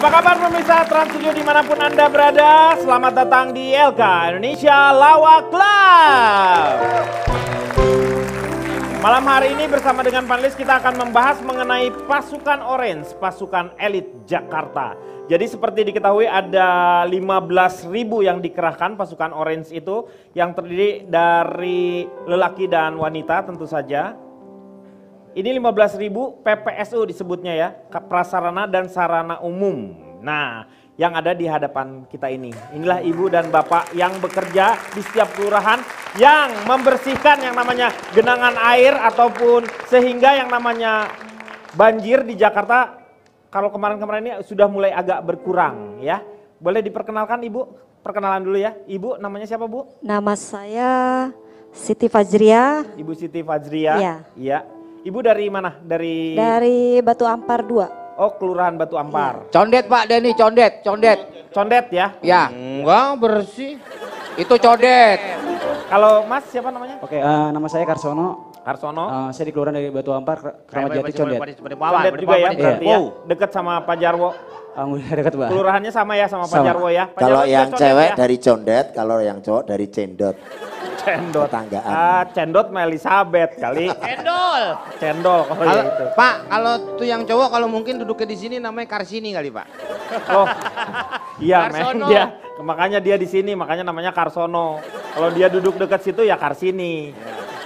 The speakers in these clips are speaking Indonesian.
Apa kabar pemirsa Trans Studio dimanapun Anda berada? Selamat datang di LK Indonesia Lawak Club. Malam hari ini bersama dengan panelis kita akan membahas mengenai pasukan Orange, pasukan elit Jakarta. Jadi seperti diketahui ada 15.000 yang dikerahkan pasukan Orange itu yang terdiri dari lelaki dan wanita tentu saja. Ini 15.000 PPSU disebutnya ya, prasarana dan sarana umum. Nah, yang ada di hadapan kita ini. Inilah ibu dan bapak yang bekerja di setiap kelurahan yang membersihkan yang namanya genangan air ataupun sehingga yang namanya banjir di Jakarta kalau kemarin-kemarin ini sudah mulai agak berkurang ya. Boleh diperkenalkan Ibu? Perkenalan dulu ya. Ibu namanya siapa Bu? Nama saya Siti Fajria. Ibu Siti Fajria. Iya. Iya. Ibu dari mana? Dari Batu Ampar 2. Oh, Kelurahan Batu Ampar. Condet Pak Denny, condet. Condet ya? Ya. Enggak, bersih. Itu condet. Kalau Mas siapa namanya? Oke, nama saya Karsono. Karsono. Saya di kelurahan dari Batu Ampar, Kramat Jati, Condet. Condet juga ya berarti ya? Dekat sama Pak Jarwo. Udah dekat Pak. Kelurahannya sama ya sama Pak Sama. Jarwo ya? Pak Kalau Jarwo yang juga cewek ya? dari condet, kalau yang cowok dari cendot. Cendot. Tetanggaan. Cendot sama Elizabeth kali. Cendol. Cendol kalau ya itu. Pak, kalau tuh yang cowok kalau mungkin duduknya di sini namanya Karsini kali Pak. Oh, iya Karsono. men dia. Makanya dia di sini, makanya namanya Karsono. Kalau dia duduk dekat situ ya Karsini.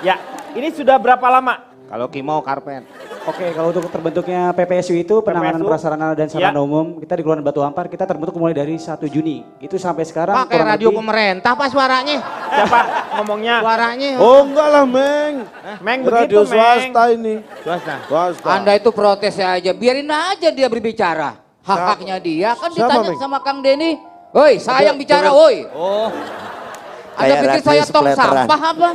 Ya, ini sudah berapa lama? Kalau Kimau Karpen. Oke, kalau untuk terbentuknya PPSU itu penanganan PPSU? prasarana dan sarana Ya. umum, kita di kelurahan Batu Ampar kita terbentuk mulai dari 1 Juni. Itu sampai sekarang Pak, kayak kurang radio lebih- pemerintah Pak suaranya. Siapa ngomongnya? Suaranya. Oh enggak lah Meng, Meng begitu radio Meng. swasta ini. Swasta. Swasta. Anda itu protes aja, biarin aja dia berbicara. Hak-haknya dia, kan Siapa, ditanya Ming? sama Kang Denny. Woi, saya yang bicara, woi. Oh, Anda Kayak pikir radio saya tong sepeleteran. sampah apa?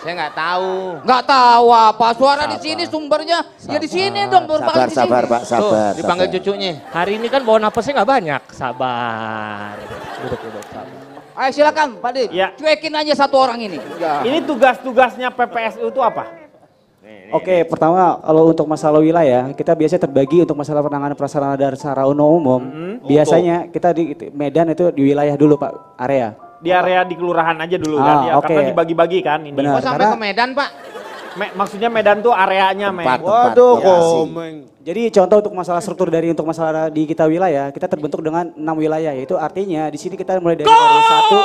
saya nggak tahu. Nggak tahu apa, suara di sini sumbernya. Ya di sini dong, Sabar, di sini. sabar Pak, sabar. Tuh, dipanggil sabar. cucunya. Hari ini kan bawa napasnya nggak banyak, sabar. Duduk, sabar. Ayo silakan Pak Din, Ya. cuekin aja satu orang ini. Ini tugas-tugasnya PPSU itu apa? Oke, pertama kalau untuk masalah wilayah, kita biasanya terbagi untuk masalah penanganan prasarana dan sarana umum. Biasanya kita di Medan itu di wilayah dulu Pak, area. Di area di kelurahan aja dulu kan ya, oke. karena dibagi-bagi kan ini. Benar. Oh, sampai karena- ke Medan Pak. Maksudnya Medan tuh areanya Meng. Tempat. Waduh, lokasi. kok Meng. Jadi contoh untuk masalah struktur dari untuk masalah di kita wilayah, kita terbentuk dengan 6 wilayah, yaitu artinya di sini kita mulai dari RW 1.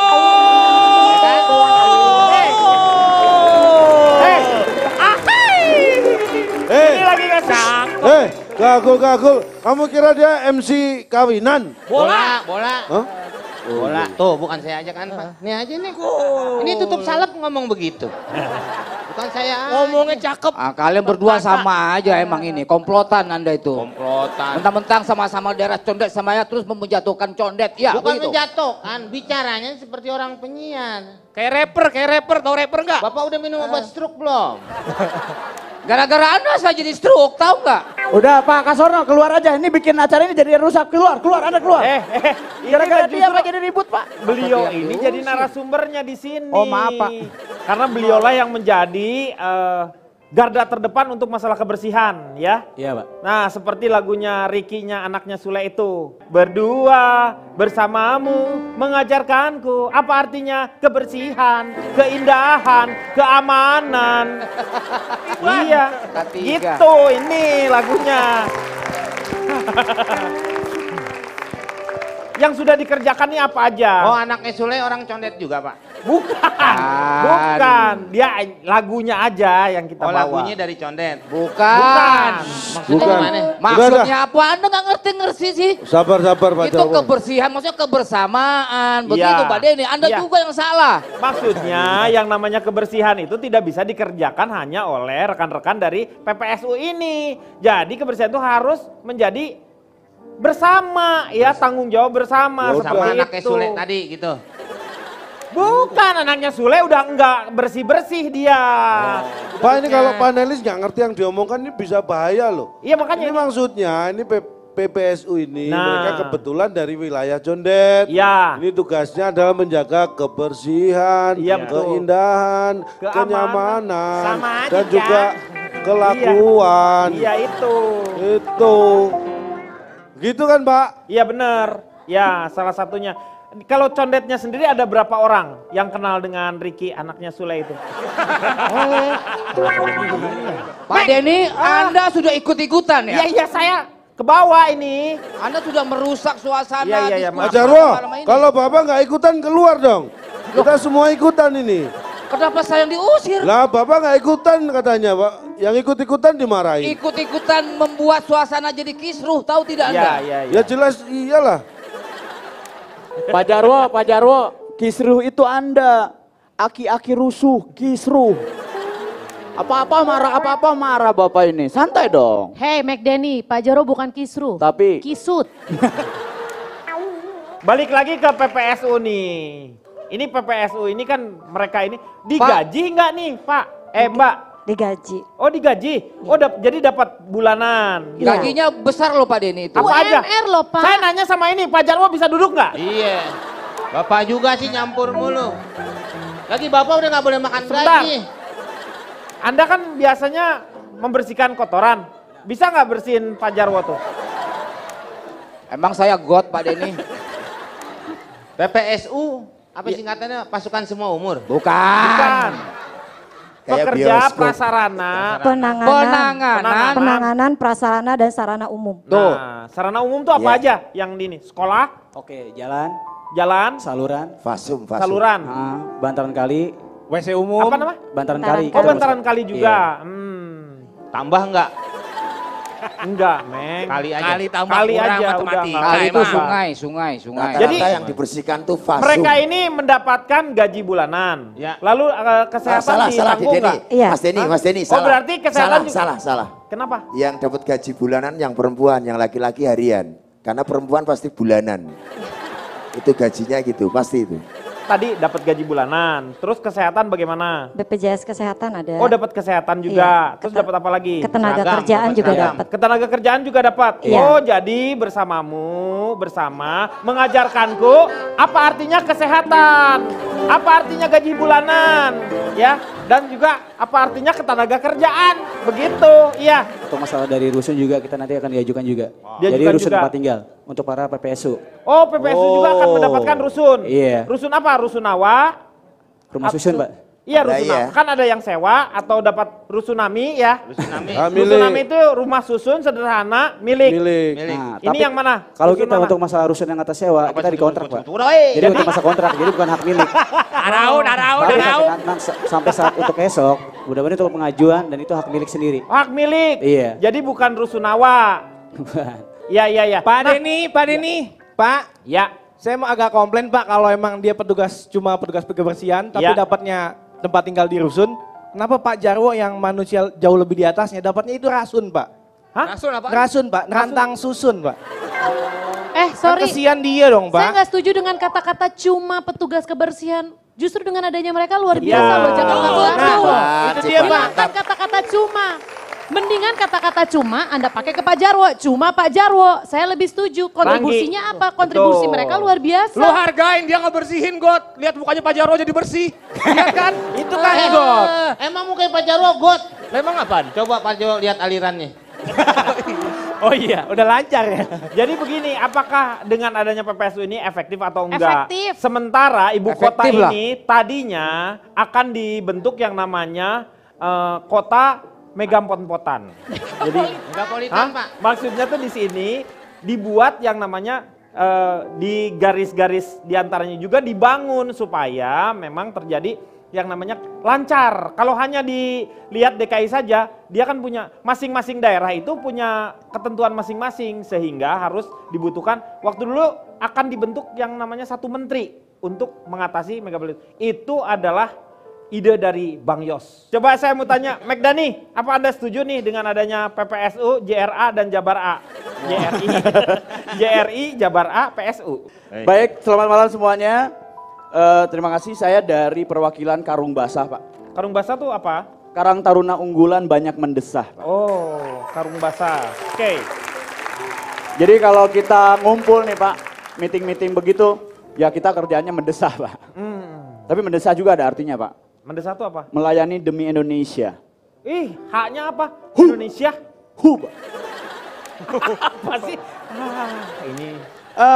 Ini lagi ngasih. Gagul. Kamu kira dia MC kawinan? Bola. Hah? Bola. Tuh, bukan saya aja kan Pak. Ini aja nih. Ini tutup salep ngomong begitu. Bukan saya. Ngomongnya cakep. Ah, kalian berdua sama aja emang ini, komplotan Anda itu. Komplotan. Mentang-mentang sama-sama daerah condet sama ya terus menjatuhkan condet. Ya, Bukan begitu. menjatuhkan, bicaranya seperti orang penyiar. Kayak rapper, tahu rapper nggak? Bapak udah minum obat stroke belum? Gara-gara Anda saya jadi stroke, tahu nggak? Udah Pak Kasorno keluar aja, ini bikin acara ini jadi rusak, keluar Anda keluar. Ini Gara-gara kan dia justru Pak jadi ribut Pak. beliau ini jadi narasumbernya di sini. Oh, maaf, Pak. Karena beliaulah yang menjadi garda terdepan untuk masalah kebersihan ya. Iya Pak. Nah seperti lagunya Ricky-nya anaknya Sule itu. Berdua bersamamu mengajarkanku apa artinya kebersihan, keindahan, keamanan. Iya Ketiga. gitu ini lagunya. Yang sudah dikerjakan nih apa aja? Oh, anaknya Sule orang condet juga Pak? Bukan. Dia lagunya aja yang kita Oh, bawa. lagunya dari condet? Bukan. Maksudnya Bukan. gimana? Maksudnya apa? Anda nggak ngerti sih? Sabar Pak Itu Jarwo. kebersihan, maksudnya kebersamaan. Begitu Iya. Pak Denny, Anda Iya. juga yang salah. Maksudnya yang namanya kebersihan itu tidak bisa dikerjakan hanya oleh rekan-rekan dari PPSU ini. Jadi kebersihan itu harus menjadi bersama ya, tanggung jawab bersama Oh, seperti Sama anaknya itu. Sule tadi gitu? Bukan, anaknya Sule udah enggak bersih-bersih dia. Pak ini kalau panelis nggak ngerti yang diomongkan ini bisa bahaya loh. Iya makanya Ini maksudnya ini PPSU ini Nah. mereka kebetulan dari wilayah Condet. Iya. Ini tugasnya adalah menjaga kebersihan, Iya, betul. keindahan, Keamanan. kenyamanan, Sama aja, dan juga Cak. kelakuan. Iya itu. Itu. Gitu kan Pak? Iya benar. Ya salah satunya. Kalau condet-nya sendiri ada berapa orang yang kenal dengan Ricky anaknya Sule itu? Pak Denny, Anda sudah ikut-ikutan ya? Iya saya ke bawah ini. Anda sudah merusak suasana. Iya, diskusi Pak Jarwo, malam ini. kalau Bapak nggak ikutan keluar dong. Kita semua ikutan ini. Kenapa saya yang diusir? Lah Bapak nggak ikutan katanya Pak. Yang ikut-ikutan dimarahin. Ikut-ikutan membuat suasana jadi kisruh, tahu tidak Anda? Ya jelas iyalah. Pak Jarwo, kisruh itu Anda. Aki-aki rusuh, kisruh. Apa-apa marah Bapak ini. Santai dong. Hei McDenny, Pak Jarwo bukan kisruh. Tapi Kisut. Balik lagi ke PPSU nih. Ini PPSU ini kan mereka ini digaji nggak nih Pak? Mbak? Digaji. Oh digaji? Oh jadi dapat bulanan. Iya. Gajinya besar loh Pak Denny itu. Apa aja? UMR loh Pak. Saya nanya sama ini, Pak Jarwo bisa duduk nggak? Iya. Bapak juga sih nyampur mulu. Lagi Bapak udah nggak boleh makan Sebentar. gaji. Anda kan biasanya membersihkan kotoran. Bisa nggak bersihin Pak Jarwo tuh? Emang saya God Pak Denny? PPSU, apa singkatannya? Pasukan Semua Umur. Bukan. Kayak Pekerja bioskop. prasarana. Penanganan prasarana dan sarana umum. Tuh. Nah, sarana umum tuh apa Iya. aja yang di ini? Sekolah, oke, jalan, jalan, saluran, Fasum. saluran. bantaran kali, WC umum. Apa nama? bantaran Bantaran kali. Oh bantaran kali juga. Tambah nggak? Enggak, Meng. Kali aja. Kali tambah Kali kurang aja, matematika. udah nggak. Kali itu emang. sungai. Rata-rata Jadi- yang dibersihkan tuh fasum. Mereka ini mendapatkan gaji bulanan. Ya. Lalu kesehatan salah ditanggung Denny. nggak? Iya. Mas Denny salah. berarti kesehatan salah. Kenapa? Yang dapat gaji bulanan yang perempuan, yang laki-laki harian. Karena perempuan pasti bulanan. Itu gajinya gitu, pasti itu. Tadi dapat gaji bulanan. Terus kesehatan bagaimana? BPJS Kesehatan ada. Oh dapat kesehatan juga. Iya, Terus dapat apa lagi? Ketenaga Seragam, kerjaan dapat juga seragam. dapat. Ketenaga kerjaan juga dapat. Iya. Oh jadi bersama mengajarkanku apa artinya kesehatan, apa artinya gaji bulanan, ya, dan juga apa artinya ketenaga kerjaan, begitu, iya. Untuk masalah dari rusun juga kita nanti akan diajukan juga. Jadi Diajukan rusun juga. tempat tinggal untuk para PPSU. Oh PPSU juga akan mendapatkan rusun. Iya. Rusun apa? Rusunawa? Rumah susun, Pak. Iya Ada, rusunawa. iya. Kan ada yang sewa atau dapat rusunami ya. Rusunami. Rusunami itu rumah susun sederhana milik. Milik. Nah, Ini yang mana? Kalau Rusun kita mana? untuk masalah rusun yang atas sewa, kita dikontrak, Pak. Jadi Jadi untuk masa kontrak, jadi bukan hak milik. Tapi sampai saat untuk esok, mudah-mudahan itu pengajuan dan itu hak milik sendiri. Hak milik. Iya. Jadi bukan rusunawa. Iya. Pak Denny, Pak. Ya. Saya mau agak komplain Pak kalau emang dia cuma petugas kebersihan tapi Ya. dapatnya tempat tinggal di rusun. Kenapa Pak Jarwo yang manusia jauh lebih di atasnya dapatnya itu rasun Pak? Hah? Rasun apa? Rasun Pak, rantang susun Pak. Sorry. Kan kesian dia dong Saya Pak. nggak setuju dengan kata-kata cuma petugas kebersihan. Justru dengan adanya mereka luar Iya. biasa loh. Jangan Nah, ngaku-ngaku. itu dia, Pak. Hilangkan kata-kata cuma. Mendingan kata-kata cuma Anda pakai ke Pak Jarwo. Cuma Pak Jarwo. Saya lebih setuju. Kontribusinya apa? Kontribusi Betul. mereka luar biasa. Lu hargain dia ngebersihin God. Lihat mukanya Pak Jarwo jadi bersih. Lihat kan? Itu kan God. Emang mukanya Pak Jarwo got? Emang apaan? Coba Pak Jarwo lihat alirannya. Oh iya, udah lancar ya. Jadi begini, apakah dengan adanya PPSU ini efektif atau enggak? Efektif. Sementara ibu kota Efektif lah. ini tadinya akan dibentuk yang namanya kota Megampot-potan. Jadi Enggak politan Pak. maksudnya tuh di sini dibuat yang namanya di garis-garis diantaranya juga dibangun supaya memang terjadi yang namanya lancar. Kalau hanya dilihat DKI saja, dia kan punya masing-masing daerah itu punya ketentuan masing-masing sehingga harus dibutuhkan waktu dulu akan dibentuk yang namanya satu menteri untuk mengatasi megapolitan. Itu adalah ide dari Bang Yos. Coba saya mau tanya, Megdani, apa Anda setuju nih dengan adanya PPSU, JRA dan Jabar A? JRI, Jabar A, PSU. Baik, selamat malam semuanya. Terima kasih, saya dari perwakilan Karung Basah, Pak. Karung basah tuh apa? Karang Taruna Unggulan banyak mendesah, Pak. Oh, karung basah. Oke. Jadi kalau kita ngumpul nih, Pak, meeting-meeting begitu, ya kita kerjaannya mendesah, Pak. Tapi mendesah juga ada artinya, Pak. Mendesah tuh apa? Melayani demi Indonesia. Ih, haknya apa? Indonesia. Pak. Apa sih? Ini.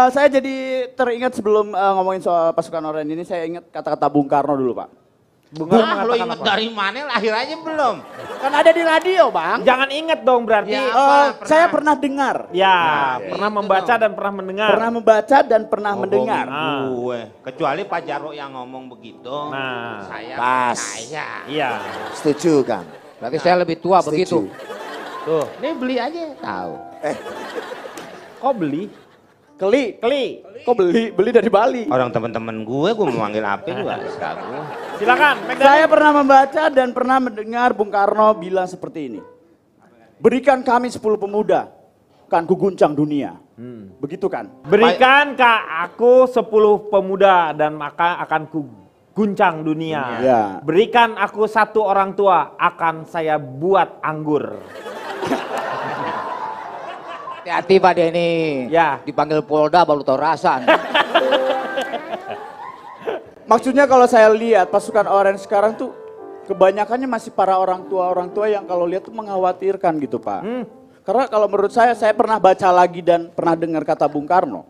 Saya jadi teringat sebelum ngomongin soal pasukan oranye ini, saya ingat kata-kata Bung Karno dulu, Pak. Bung Karno Lo mengatakan inget apa? dari mana? Lahir aja belum? Kan ada di radio, Bang. Jangan inget dong berarti. Ya, apa? Saya pernah dengar. Ya, Nah, pernah itu membaca dong. dan pernah mendengar. Pernah membaca dan pernah mendengar. Gue. Kecuali Pak Jarwo yang ngomong begitu. Nah, Saya pas. percaya. iya. Setuju, Kang. Berarti saya lebih tua Setuju. begitu. Tuh, ini beli aja tahu. Kok beli? Keli, Keli. kok beli dari Bali. Orang teman-teman gue mau manggil apa juga serah gue. Silakan, Megdan. Saya pernah membaca dan pernah mendengar Bung Karno bilang seperti ini. Berikan kami 10 pemuda, kan ku guncang dunia. Begitu kan? Berikan ke aku 10 pemuda dan maka akan ku guncang dunia. Ya. Berikan aku 1 orang tua, akan saya buat anggur. Hati-hati Pak Denny. Ya. Dipanggil Polda baru tahu rasa. Maksudnya kalau saya lihat pasukan Orange sekarang tuh kebanyakannya masih para orang tua yang kalau lihat tuh mengkhawatirkan gitu, Pak. Karena kalau menurut saya pernah baca lagi dan pernah dengar kata Bung Karno.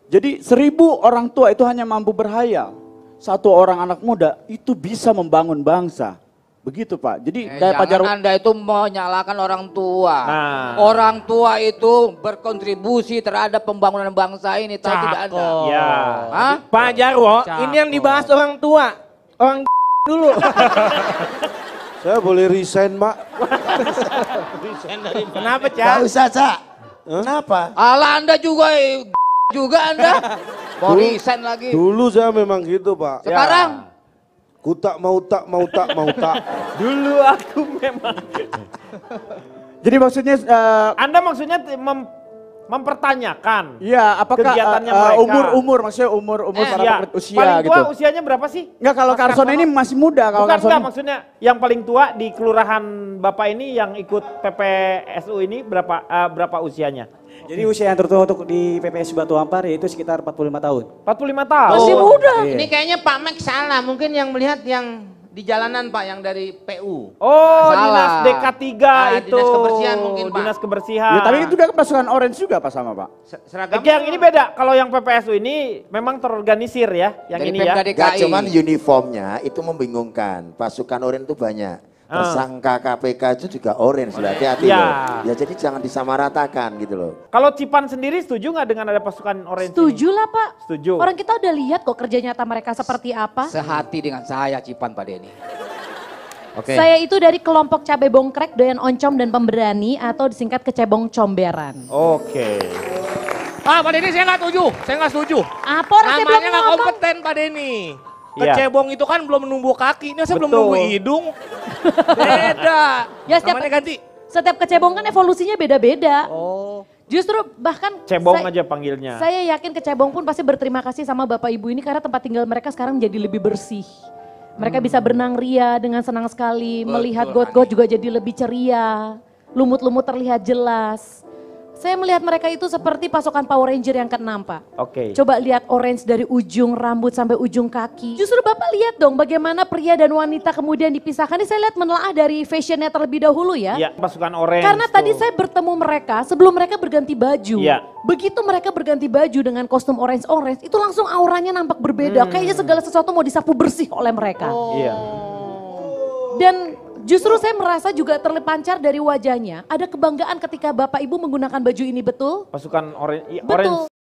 Jadi 1000 orang tua itu hanya mampu berhayal. 1 orang anak muda itu bisa membangun bangsa. Begitu, Pak. Jadi kayak Pak Jarwo. Jangan Anda itu menyalahkan orang tua. Nah. Orang tua itu berkontribusi terhadap pembangunan bangsa ini. Tahu tidak Anda? Ya. Hah? Pak Jarwo, ini yang dibahas orang tua. Orang dulu. Saya boleh resign, Mak. Kenapa, Gak Cak? usah, Cak. Kenapa? Ala Anda juga Anda. Mau resign lagi. Dulu saya memang gitu, Pak. Sekarang Ku tak mau tak. Dulu aku memang. Jadi maksudnya Anda maksudnya mempertanyakan iya, apakah kegiatannya mereka. umur maksudnya umur para usia Paling tua gitu. usianya berapa sih? Enggak, kalau Mas Karsono ini masih muda kalau Bukan, Karsono. enggak, maksudnya yang paling tua di kelurahan Bapak ini yang ikut PPSU ini berapa usianya? Jadi usia yang tertua untuk di PPS Batu Ampar yaitu sekitar 45 tahun. 45 tahun. Masih muda. Ini kayaknya Pak Mek salah. Mungkin yang melihat yang di jalanan Pak, yang dari PU. Oh, Salah. dinas DK3 itu. Dinas kebersihan mungkin, Pak. Dinas kebersihan. Ya, tapi itu udah pasukan Orange juga Pak sama Pak. Seragam. Yang ini beda. Kalau yang PPSU ini memang terorganisir ya, yang dari ini Pemda ya. DKI. Gak cuman uniformnya itu membingungkan. Pasukan Orange itu banyak. Tersangka KPK itu juga Orange loh, hati-hati Ya. loh. Ya jadi jangan disamaratakan gitu loh. Kalau Cipan sendiri setuju nggak dengan ada pasukan Orange Setuju ini? lah Pak. Setuju. Orang kita udah lihat kok kerja nyata mereka seperti apa. Sehati dengan saya Cipan Pak Denny. Oke. Saya itu dari kelompok cabai bongkrek, doyan oncom dan pemberani atau disingkat kecebong comberan. Oke. Ah, Pak Denny saya nggak setuju. Saya nggak setuju. Apa orang saya belum Namanya nggak ngomong? kompeten Pak Denny. Iya. Kecebong itu kan belum menumbuh kaki. Ini saya belum Betul. menumbuh hidung. Beda. Ya, setiap- Namanya ganti. Setiap kecebong kan evolusinya beda-beda. Oh. Justru bahkan Cebong saya- aja panggilnya. Saya yakin kecebong pun pasti berterima kasih sama Bapak Ibu ini karena tempat tinggal mereka sekarang jadi lebih bersih. Mereka bisa berenang ria dengan senang sekali, melihat got-got juga jadi lebih ceria. Lumut-lumut terlihat jelas. Saya melihat mereka itu seperti pasukan Power Ranger yang ke-6 Pak. Oke. Coba lihat orange dari ujung rambut sampai ujung kaki. Justru Bapak lihat dong bagaimana pria dan wanita kemudian dipisahkan. Ini saya lihat menelaah dari fashionnya terlebih dahulu ya. Iya, pasukan Orange. Karena tadi tuh. saya bertemu mereka sebelum mereka berganti baju. Iya. Begitu mereka berganti baju dengan kostum orange-orange, itu langsung auranya nampak berbeda. Kayaknya segala sesuatu mau disapu bersih oleh mereka. Iya. Dan justru saya merasa juga terpancar dari wajahnya, ada kebanggaan ketika Bapak Ibu menggunakan baju ini, betul? Pasukan Orange. Betul.